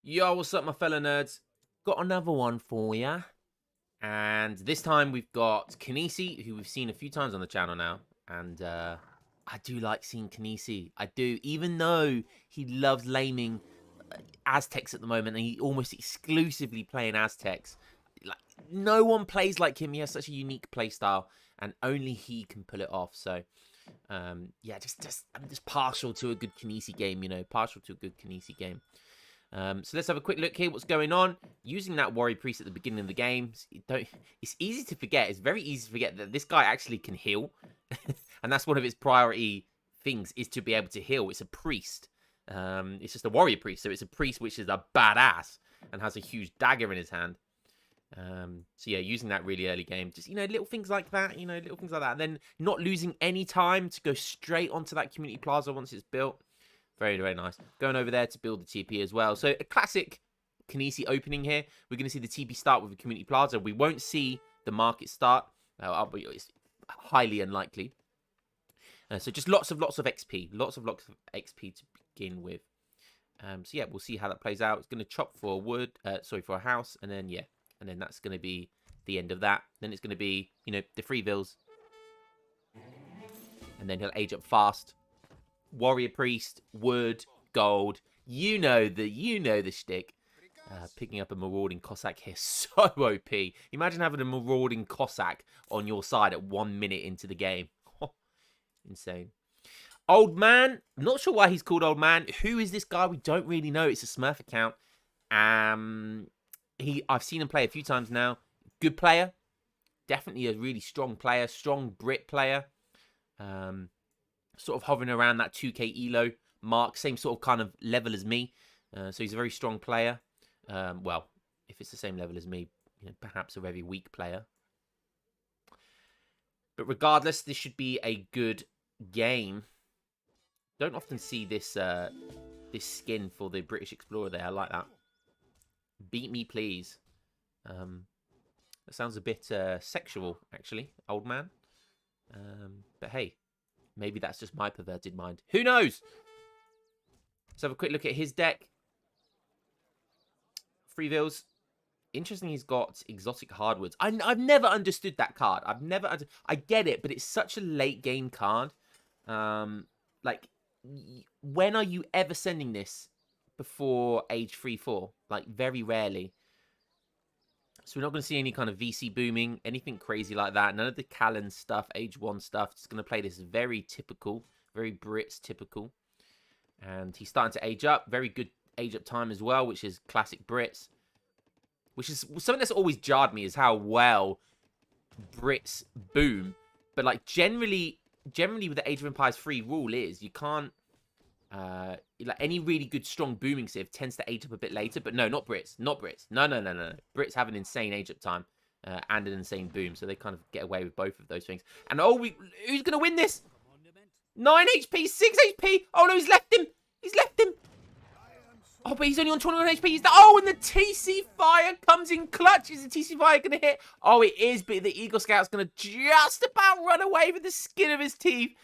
Yo, what's up, my fellow nerds? Got another one for ya. And this time we've got Kinesi, who we've seen a few times on the channel now. And I do like seeing Kinesi. I do, even though he loves laming Aztecs at the moment, and he almost exclusively playing Aztecs. Like, no one plays like him. He has such a unique play style, and only he can pull it off. So, yeah, I'm just partial to a good Kinesi game, partial to a good Kinesi game. So let's have a quick look here. What's going on? Using that Warrior Priest at the beginning of the game, it's easy to forget. It's very easy to forget that this guy actually can heal. And that's one of his priority things, is to be able to heal. It's a priest. It's just a Warrior Priest. So it's a priest which is a badass and has a huge dagger in his hand. So yeah, using that really early game. Just, little things like that. Little things like that. And then not losing any time to go straight onto that community plaza once it's built. Very, very nice. Going over there to build the TP as well. So a classic Kinesi opening here. We're going to see the TP start with the community plaza. We won't see the market start. It's highly unlikely. So just lots of XP. Lots of XP to begin with. So yeah, we'll see how that plays out. It's going to chop for for a house. And then, yeah. And then that's going to be the end of that. Then it's going to be, the free vills. And then he'll age up fast. Warrior Priest, wood, gold. You know the shtick. Picking up a marauding Cossack here. So OP. Imagine having a marauding Cossack on your side at 1 minute into the game. Insane. Old Man. Not sure why he's called Old Man. Who is this guy? We don't really know. It's a Smurf account. I've seen him play a few times now. Good player. Definitely a really strong player. Strong Brit player. Sort of hovering around that 2k elo mark, same sort of kind of level as me. So he's a very strong player. Well, if it's the same level as me, perhaps a very weak player. But regardless, this should be a good game. Don't often see this this skin for the British Explorer there. I like that. Beat me, please. That sounds a bit sexual, actually, old man. But hey. Maybe that's just my perverted mind. Who knows? Let's have a quick look at his deck. Free vills. Interesting, he's got exotic hardwoods. I've never understood that card. I get it, but it's such a late game card. Like, when are you ever sending this before age 3-4? Like, very rarely. So we're not going to see any kind of VC booming, anything crazy like that. None of the Callan stuff, age 1 stuff. Just going to play this very typical, very Brits typical. And he's starting to age up. Very good age up time as well, which is classic Brits. Which is something that's always jarred me, is how well Brits boom. But like generally with the Age of Empires 3 rule is you can't like any really good strong booming civ tends to age up a bit later, but no, not Brits. No. Brits have an insane age up time and an insane boom, so they kind of get away with both of those things. And who's gonna win this? 9 HP, 6 HP. Oh no, he's left him. Oh, but he's only on 21 HP. And the TC Fire comes in clutch. Is the TC Fire gonna hit? Oh, it is, but the Eagle Scout's gonna just about run away with the skin of his teeth.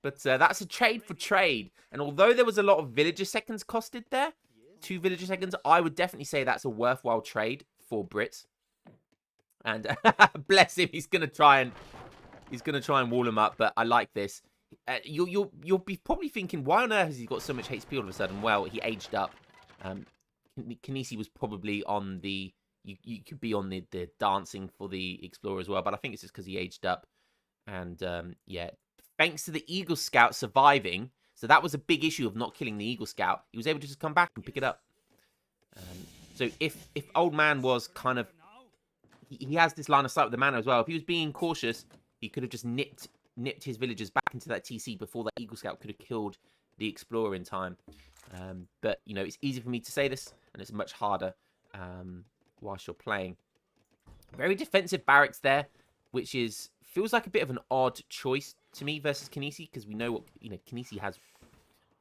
But that's a trade for trade. And although there was a lot of villager seconds costed there, 2 villager seconds, I would definitely say that's a worthwhile trade for Brits. And bless him, he's gonna try and wall him up. But I like this. You'll be probably thinking, why on earth has he got so much HP all of a sudden? Well, he aged up. Kinesi was probably on the... You could be on the dancing for the Explorer as well. But I think it's just because he aged up. And yeah... Thanks to the Eagle Scout surviving. So that was a big issue of not killing the Eagle Scout. He was able to just come back and pick it up. So if Old Man was kind of... He has this line of sight with the mana as well. If he was being cautious, he could have just nipped his villagers back into that TC before that Eagle Scout could have killed the Explorer in time. But, it's easy for me to say this, and it's much harder whilst you're playing. Very defensive barracks there, which feels like a bit of an odd choice to me versus Kinesi, because we know what Kinesi has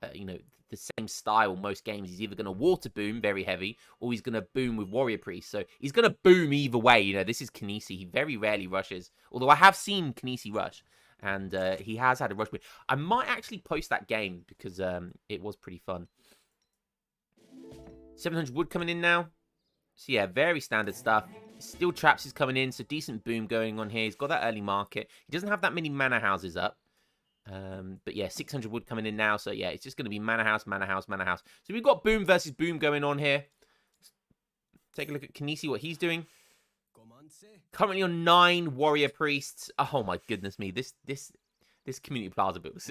the same style most games. He's either going to water boom very heavy, or he's going to boom with Warrior Priest. So he's going to boom either way. This is Kinesi. He very rarely rushes, although I have seen Kinesi rush, and he has had a rush. I might actually post that game because it was pretty fun. 700 wood coming in now. So yeah, very standard stuff. Steel traps is coming in, so decent boom going on here. He's got that early market. He doesn't have that many manor houses up. But yeah, 600 wood coming in now. So yeah, it's just going to be manor house, manor house, manor house. So we've got boom versus boom going on here. Take a look at Kinesi, what he's doing. Currently on 9 warrior priests. Oh my goodness me, this community plaza build.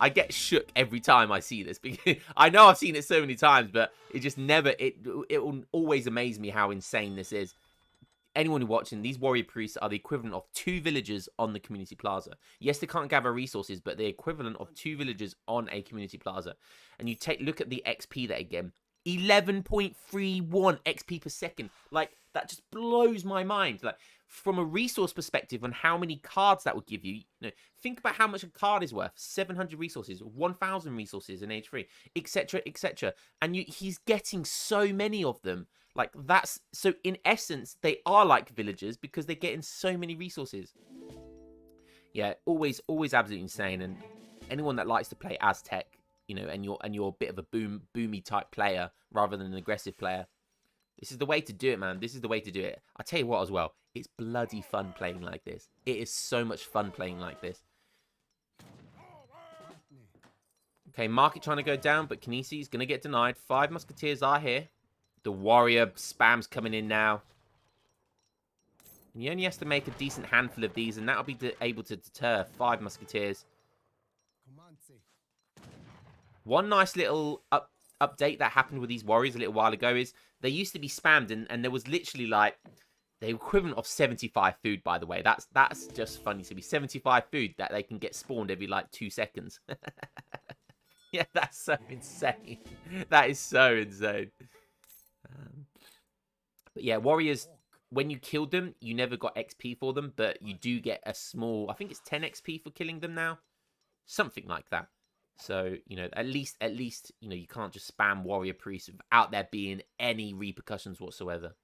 I get shook every time I see this because I know I've seen it so many times, but it just never it will always amaze me how insane this is. Anyone watching, these warrior priests are the equivalent of 2 villagers on the community plaza. Yes, they can't gather resources, but the equivalent of 2 villagers on a community plaza. And you look at the XP there again. 11.31 XP per second. Like, that just blows my mind. Like, from a resource perspective on how many cards that would give you, think about how much a card is worth. 700 resources, 1,000 resources in age 3, etc., etc. And he's getting so many of them. Like, that's... So, in essence, they are like villagers because they're getting so many resources. Yeah, always absolutely insane. And anyone that likes to play Aztec, and you're a bit of a boomy type player rather than an aggressive player, this is the way to do it, man. This is the way to do it. I tell you what as well, it's bloody fun playing like this. It is so much fun playing like this. Okay, market trying to go down, but Kinesi's going to get denied. 5 musketeers are here. The warrior spam's coming in now. And he only has to make a decent handful of these, and that'll be able to deter 5 musketeers. One nice little update that happened with these warriors a little while ago is they used to be spammed, and there was literally like the equivalent of 75 food, by the way. That's just funny to me. 75 food that they can get spawned every like 2 seconds. Yeah, that's so insane. That is so insane. But yeah, warriors, when you killed them, you never got XP for them, but you do get a small, I think it's 10 XP for killing them now. Something like that. So, at least, you can't just spam warrior priests without there being any repercussions whatsoever.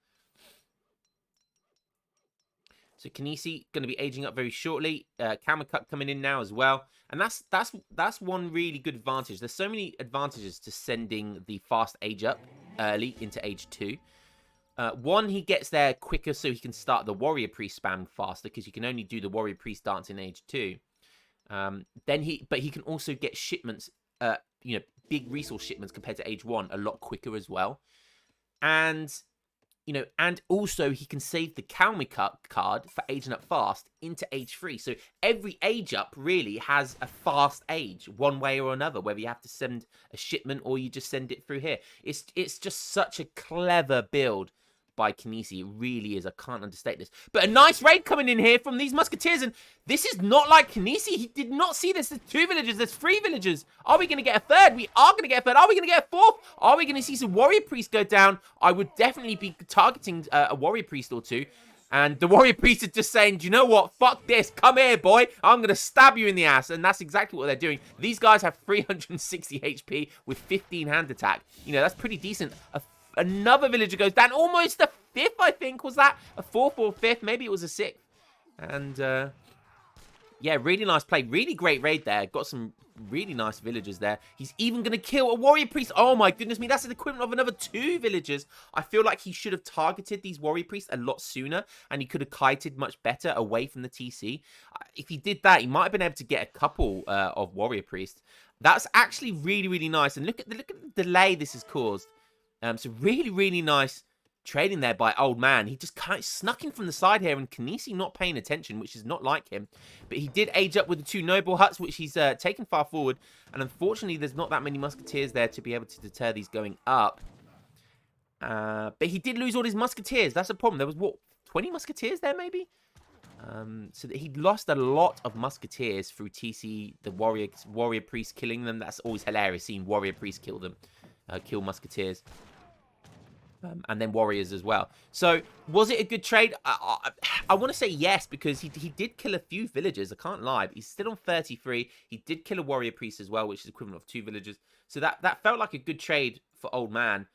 So Kinesi going to be aging up very shortly. Kamakuk coming in now as well. And that's one really good advantage. There's so many advantages to sending the fast age up early into age 2. One, he gets there quicker so he can start the warrior priest spam faster because you can only do the warrior priest dance in age 2. But he can also get shipments, big resource shipments compared to age 1 a lot quicker as well. And also he can save the Kalmikuk card for aging up fast into age 3. So every age up really has a fast age one way or another, whether you have to send a shipment or you just send it through here. It's just such a clever build by Kinesi. It really is. I can't understate this. But a nice raid coming in here from these musketeers, and this is not like Kinesi. He did not see this. There's 2 villagers. There's 3 villagers. Are we going to get a third? We are going to get a third. Are we going to get a fourth? Are we going to see some warrior priests go down? I would definitely be targeting a warrior priest or 2. And the warrior priest is just saying, do you know what? Fuck this. Come here, boy. I'm going to stab you in the ass. And that's exactly what they're doing. These guys have 360 HP with 15 hand attack. That's pretty decent. Another villager goes down. Almost a 5th, I think. Was that a 4th or 5th? Maybe it was a 6th. And, yeah, really nice play. Really great raid there. Got some really nice villagers there. He's even going to kill a warrior priest. Oh, my goodness me. That's the equivalent of another 2 villagers. I feel like he should have targeted these warrior priests a lot sooner. And he could have kited much better away from the TC. If he did that, he might have been able to get a couple of warrior priests. That's actually really, really nice. And look at the delay this has caused. So really, really nice trading there by Old Man. He just kind of snuck in from the side here, and Kinesi not paying attention, which is not like him. But he did age up with the 2 noble huts, which he's taken far forward. And unfortunately, there's not that many musketeers there to be able to deter these going up. But he did lose all his musketeers. That's a problem. There was, 20 musketeers there, maybe? So that he lost a lot of musketeers through TC, the warrior priest killing them. That's always hilarious, seeing warrior priest kill them. Kill musketeers. And then warriors as well. So, was it a good trade? I want to say yes, because he did kill a few villagers. I can't lie. He's still on 33. He did kill a warrior priest as well, which is equivalent of 2 villagers. So, that felt like a good trade for Old Man.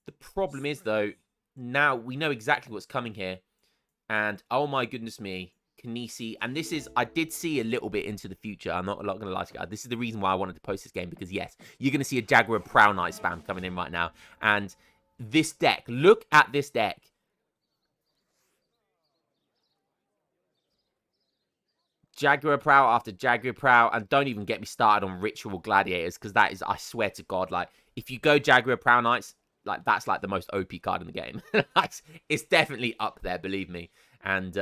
The problem is, though, now we know exactly what's coming here. And, oh my goodness me, Kinesi, and this is, I did see a little bit into the future. I'm not going to lie to you guys. This is the reason why I wanted to post this game, because yes, you're going to see a Jaguar Prowl Knight spam coming in right now. And this deck, look at this deck. Jaguar Prowl after Jaguar Prowl, and don't even get me started on Ritual Gladiators, because that is, I swear to God, like, if you go Jaguar Prowl Knights, like, that's like the most OP card in the game. It's definitely up there, believe me. And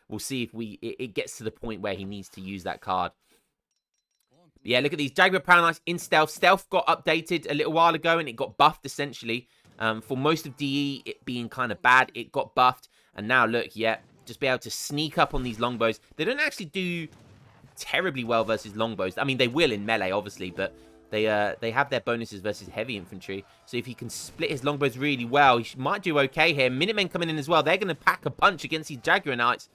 we'll see if it gets to the point where he needs to use that card. Yeah, look at these Jaguar Prowl Knights in Stealth. Stealth got updated a little while ago, and it got buffed, essentially. For most of DE, it being kind of bad, it got buffed. And now, look, yeah, just be able to sneak up on these longbows. They don't actually do terribly well versus longbows. I mean, they will in melee, obviously, but they have their bonuses versus heavy infantry. So if he can split his longbows really well, he might do okay here. Minutemen coming in as well. They're going to pack a punch against these Jaguar Knights.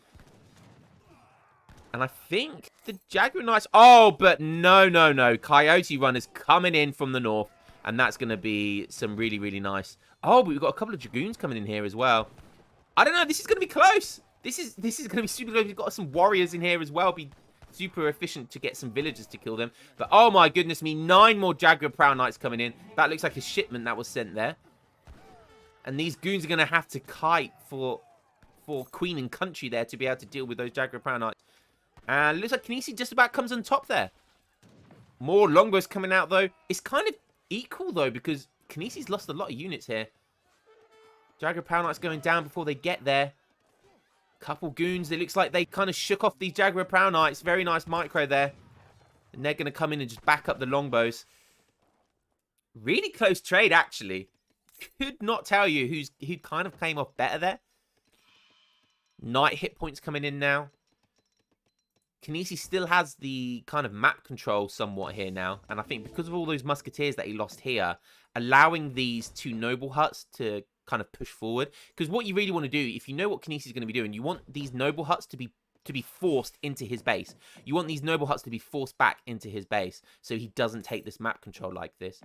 And I think the Jaguar Knights... Oh, but no, no, no. Coyote Runners coming in from the north. And that's going to be some really, really nice... Oh, but we've got a couple of Dragoons coming in here as well. I don't know. This is going to be close. This is going to be super close. We've got some warriors in here as well. Be super efficient to get some villagers to kill them. But oh my goodness me, 9 more Jaguar Prowl Knights coming in. That looks like a shipment that was sent there. And these goons are going to have to kite for Queen and Country there to be able to deal with those Jaguar Prowl Knights. And it looks like Kinesi just about comes on top there. More longbows coming out though. It's kind of equal though, because Kinesi's lost a lot of units here. Jaguar Prowl Knights going down before they get there. Couple goons. It looks like they kind of shook off these Jaguar Prowl Knights. Very nice micro there. And they're going to come in and just back up the longbows. Really close trade, actually. Could not tell you who kind of came off better there. Knight hit points coming in now. Kinesi still has the kind of map control somewhat here now. And I think because of all those musketeers that he lost here, allowing these 2 noble huts to kind of push forward, because what you really want to do, if you know what Kinesi is going to be doing, you want these noble huts to be forced into his base. You want these noble huts to be forced back into his base, so he doesn't take this map control like this.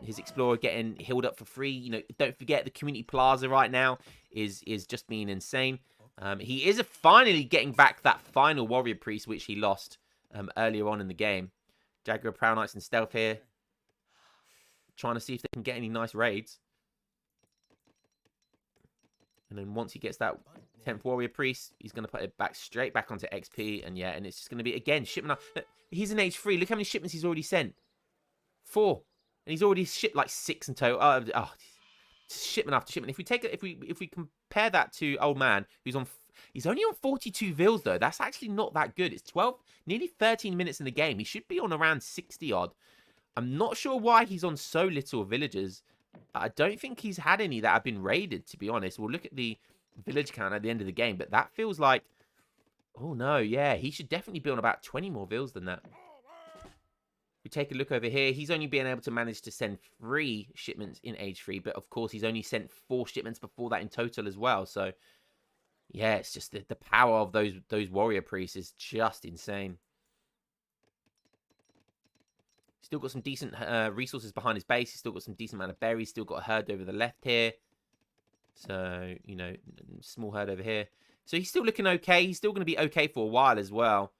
His explorer getting healed up for free. You know, don't forget the community plaza right now is just being insane. He is finally getting back that final warrior priest which he lost earlier on in the game. Jaguar Prowl Knights in stealth here, trying to see if they can get any nice raids. And then once he gets that 10th Warrior Priest, he's going to put it back straight back onto XP. And yeah, and it's just going to be, again, shipment. He's in age 3. Look how many shipments he's already sent. 4. And he's already shipped like 6 in total. Shipment after shipment. If we take it, if we compare that to Old Man, he's only on 42 vills though. That's actually not that good. It's 12, nearly 13 minutes in the game. He should be on around 60 odd. I'm not sure why he's on so little villagers. I don't think he's had any that have been raided, to be honest. We'll look at the village count at the end of the game, but that feels like... Oh, no, yeah. He should definitely be on about 20 more vills than that. We take a look over here. He's only been able to manage to send 3 shipments in age 3, but of course he's only sent 4 shipments before that in total as well. So, yeah, it's just the power of those warrior priests is just insane. Still got some decent resources behind his base. He's still got some decent amount of berries. Still got a herd over the left here. So, you know, small herd over here. So he's still looking okay. He's still going to be okay for a while as well.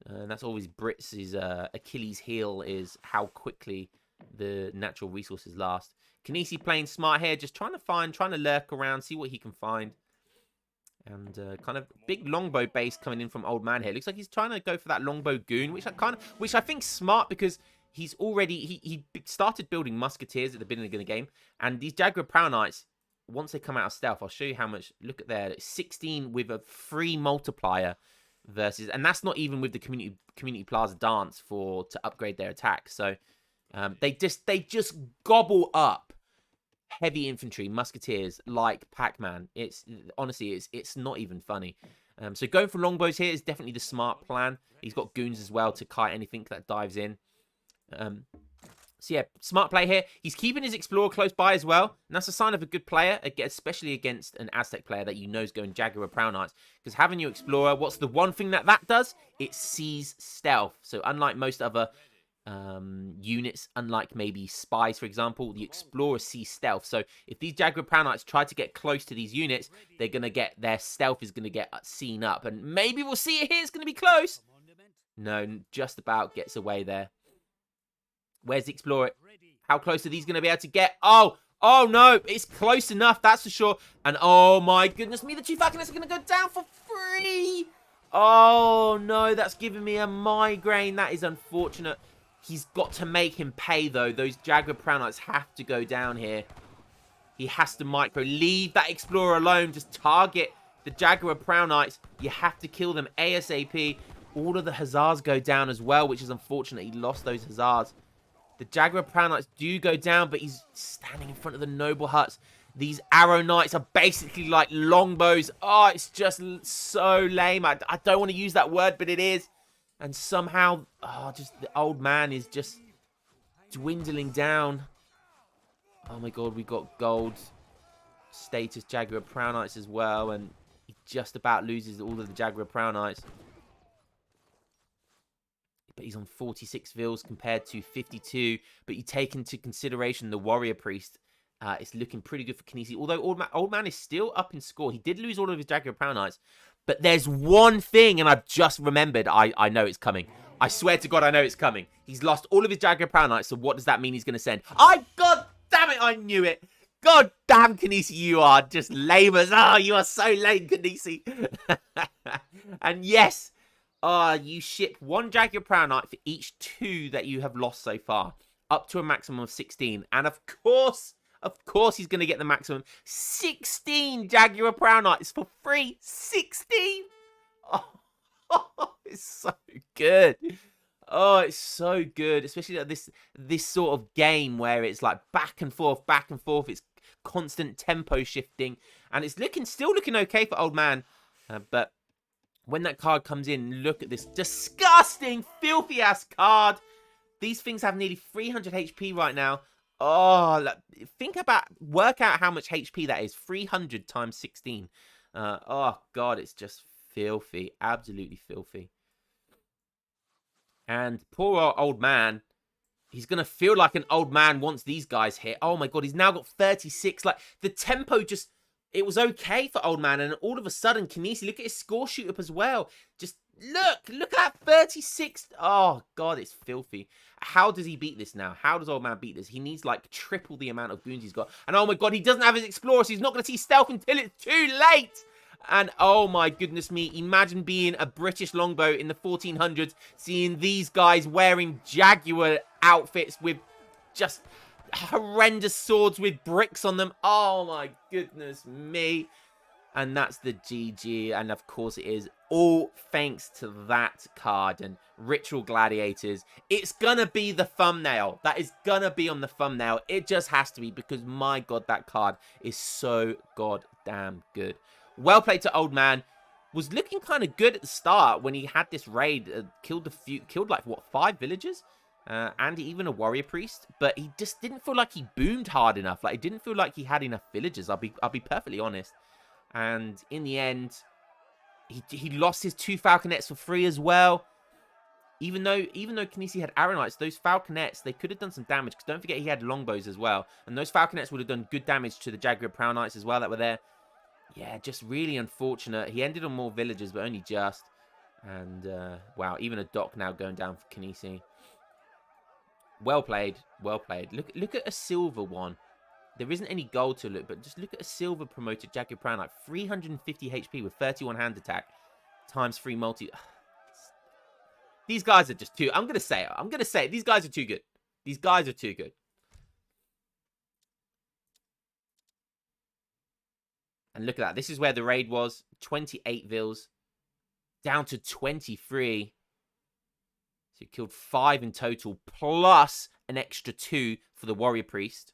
And that's always Brits' Achilles heel, is how quickly the natural resources last. Kinesi playing smart here. Just trying to lurk around, see what he can find. And kind of big longbow base coming in from Old Man here. Looks like he's trying to go for that longbow goon, which I think's smart, because he's already... He started building musketeers at the beginning of the game. And these Jaguar Prowl Knights, once they come out of stealth, I'll show you how much... Look at there. 16 with a 3 multiplier versus... And that's not even with the community plaza dance to upgrade their attack. So they just gobble up heavy infantry, musketeers, like Pac-Man. Honestly, it's not even funny. So going for longbows here is definitely the smart plan. He's got goons as well to kite anything that dives in. So yeah, smart play here. He's keeping his explorer close by as well, and that's a sign of a good player, especially against an Aztec player that you know is going Jaguar Prowl Knights. Because having your explorer, what's the one thing that does? It sees stealth. So unlike most other units, unlike maybe spies, for example. The explorers see stealth, so if these Jaguar Prowl Knights try to get close to these units, they're gonna get, their stealth is gonna get seen up, and maybe we'll see it here. It's gonna be close. No, just about gets away there. Where's the explorer? How close are these gonna be able to get? Oh no, it's close enough, that's for sure. And oh my goodness me, the two falconets are gonna go down for free. Oh no, that's giving me a migraine. That is unfortunate. He's got to make him pay, though. Those Jaguar Prowl Knights have to go down here. He has to micro. Leave that Explorer alone. Just target the Jaguar Prowl Knights. You have to kill them ASAP. All of the Hussars go down as well, which is unfortunate. He lost those Hussars. The Jaguar Prowl Knights do go down, but he's standing in front of the Noble Huts. These Arrow Knights are basically like longbows. Oh, it's just so lame. I don't want to use that word, but it is. And somehow, just the old man is just dwindling down. Oh my god, we got gold status Jaguar Prowl Knights as well. And he just about loses all of the Jaguar Prowl Knights. But he's on 46 vills compared to 52. But you take into consideration the Warrior Priest. It's looking pretty good for Kinesi. Although old man is still up in score. He did lose all of his Jaguar Prowl Knights. But there's one thing, and I've just remembered. I know it's coming. I swear to God, I know it's coming. He's lost all of his Jaguar Prowl Knights, so what does that mean he's going to send? God damn it, I knew it. God damn, Kinesi, you are just lame as... Oh, you are so lame, Kinesi. And yes, you ship one Jaguar Prowl Knight for each 2 that you have lost so far. Up to a maximum of 16. And of course, he's going to get the maximum 16 Jaguar Prowl Knights for free. 16! Oh, it's so good. Oh, it's so good. Especially at this sort of game where it's like back and forth, back and forth. It's constant tempo shifting. And it's still looking okay for old man. But when that card comes in, look at this disgusting, filthy-ass card. These things have nearly 300 HP right now. Oh, work out how much HP that is. 300 times 16. Oh, God, it's just filthy. Absolutely filthy. And poor old man, he's going to feel like an old man once these guys hit. Oh, my God, he's now got 36. Like, the tempo just... It was okay for old man, and all of a sudden, Kinesi, look at his score shoot up as well. Just look at that 36. Oh, God, it's filthy. How does he beat this now? How does old man beat this? He needs, like, triple the amount of goons he's got. And, oh, my God, he doesn't have his Explorer, so he's not going to see stealth until it's too late. And, oh, my goodness me, imagine being a British longbow in the 1400s, seeing these guys wearing Jaguar outfits with just... horrendous swords with bricks on them. Oh my goodness me. And that's the GG. And of course it is all thanks to that card and Ritual Gladiators. It's gonna be the thumbnail. That is gonna be on the thumbnail. It just has to be, because my God, that card is so goddamn good. Well played to old man. Was looking kind of good at the start when he had this raid. Killed like what, 5 villagers? And even a warrior priest, but he just didn't feel like he boomed hard enough. Like, it didn't feel like he had enough villagers. I'll be perfectly honest. And in the end, he lost his 2 falconets for free as well. Even though Kinesi had arrow knights, those falconets, they could have done some damage. Because don't forget, he had longbows as well, and those falconets would have done good damage to the Jaguar Prowl Knights as well that were there. Yeah, just really unfortunate. He ended on more villagers, but only just. And wow, even a dock now going down for Kinesi. Well played, well played. Look at a silver one. There isn't any gold to look, but just look at a silver promoted Jaguar Prowl Knight. 350 HP with 31 hand attack. Times 3 multi. These guys are just too... I'm going to say it. These guys are too good. These guys are too good. And look at that. This is where the raid was. 28 vills. Down to 23. So he killed 5 in total, plus an extra 2 for the warrior priest.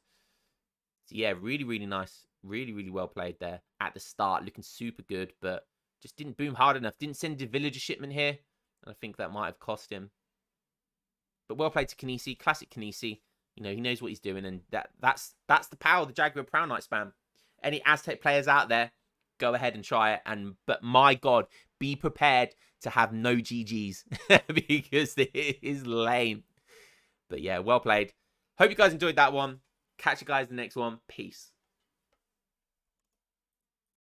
So yeah, really, really nice. Really, really well played there at the start. Looking super good, but just didn't boom hard enough. Didn't send a villager shipment here. And I think that might have cost him. But well played to Kinesi. Classic Kinesi. You know, he knows what he's doing. And that's the power of the Jaguar Prowl Knight spam. Any Aztec players out there, go ahead and try it. But my God, be prepared to have no GGs because it is lame. But yeah, well played. Hope you guys enjoyed that one. Catch you guys in the next one. Peace.